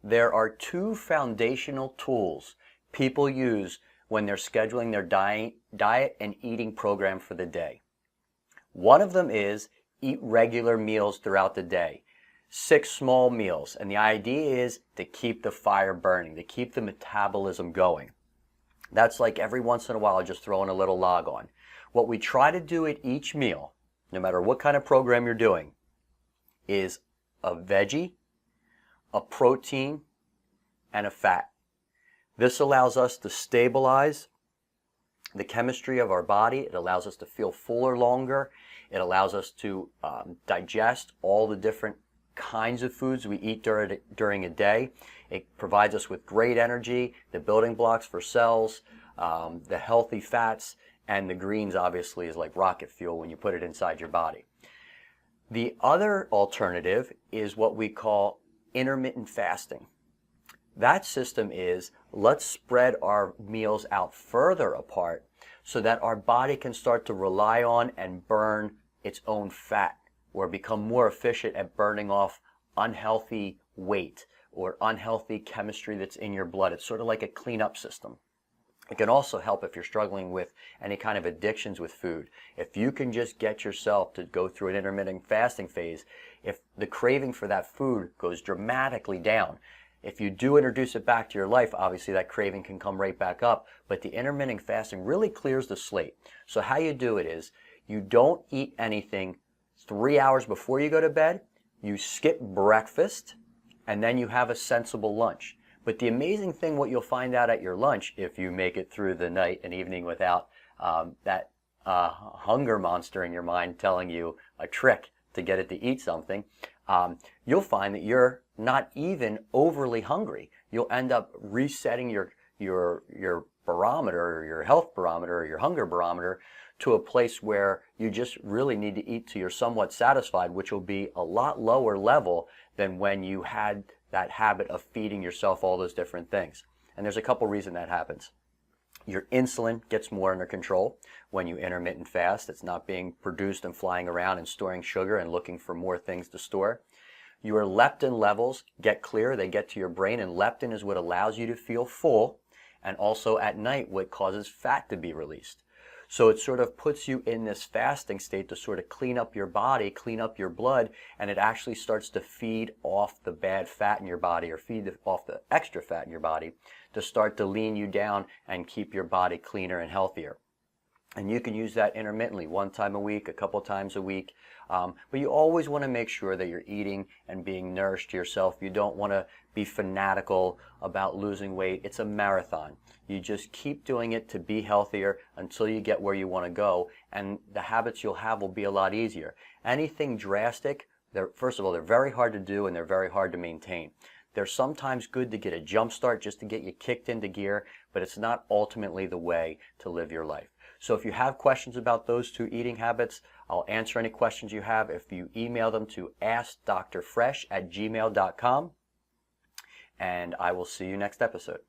There are two foundational tools people use when they're scheduling their diet and eating program for the day. One of them is eat regular meals throughout the day. 6 small meals. And the idea is to keep the fire burning, to keep the metabolism going. That's like every once in a while just throwing a little log on. What we try to do at each meal, no matter what kind of program you're doing, is a veggie, a protein, and a fat. This allows us to stabilize the chemistry of our body. It allows us to feel fuller longer. It allows us to digest all the different kinds of foods we eat during a day. It provides us with great energy, the building blocks for cells, the healthy fats, and the greens obviously is like rocket fuel when you put it inside your body. The other alternative is what we call intermittent fasting. That system is, let's spread our meals out further apart so that our body can start to rely on and burn its own fat, or become more efficient at burning off unhealthy weight or unhealthy chemistry that's in your blood. It's sort of like a cleanup system. It can also help if you're struggling with any kind of addictions with food. If you can just get yourself to go through an intermittent fasting phase, if the craving for that food goes dramatically down, if you do introduce it back to your life, obviously that craving can come right back up, but the intermittent fasting really clears the slate. So how you do it is, you don't eat anything 3 hours before you go to bed, you skip breakfast, and then you have a sensible lunch. But the amazing thing, what you'll find out at your lunch, if you make it through the night and evening without that hunger monster in your mind telling you a trick to get it to eat something, you'll find that you're not even overly hungry. You'll end up resetting your barometer, or your health barometer, or your hunger barometer to a place where you just really need to eat till you're somewhat satisfied, which will be a lot lower level than when you had that habit of feeding yourself all those different things. And there's a couple reasons that happens. Your insulin gets more under control when you intermittent fast. It's not being produced and flying around and storing sugar and looking for more things to store. Your leptin levels get clear, they get to your brain, and leptin is what allows you to feel full, and also at night what causes fat to be released. So it sort of puts you in this fasting state to sort of clean up your body, clean up your blood, and it actually starts to feed off the bad fat in your body, or feed off the extra fat in your body, to start to lean you down and keep your body cleaner and healthier. And you can use that intermittently, 1 time a week, a couple times a week. But you always want to make sure that you're eating and being nourished yourself. You don't want to be fanatical about losing weight. It's a marathon. You just keep doing it to be healthier until you get where you want to go. And the habits you'll have will be a lot easier. Anything drastic, first of all, they're very hard to do and they're very hard to maintain. They're sometimes good to get a jump start just to get you kicked into gear, but it's not ultimately the way to live your life. So if you have questions about those 2 eating habits, I'll answer any questions you have if you email them to AskDrFresh@gmail.com. And I will see you next episode.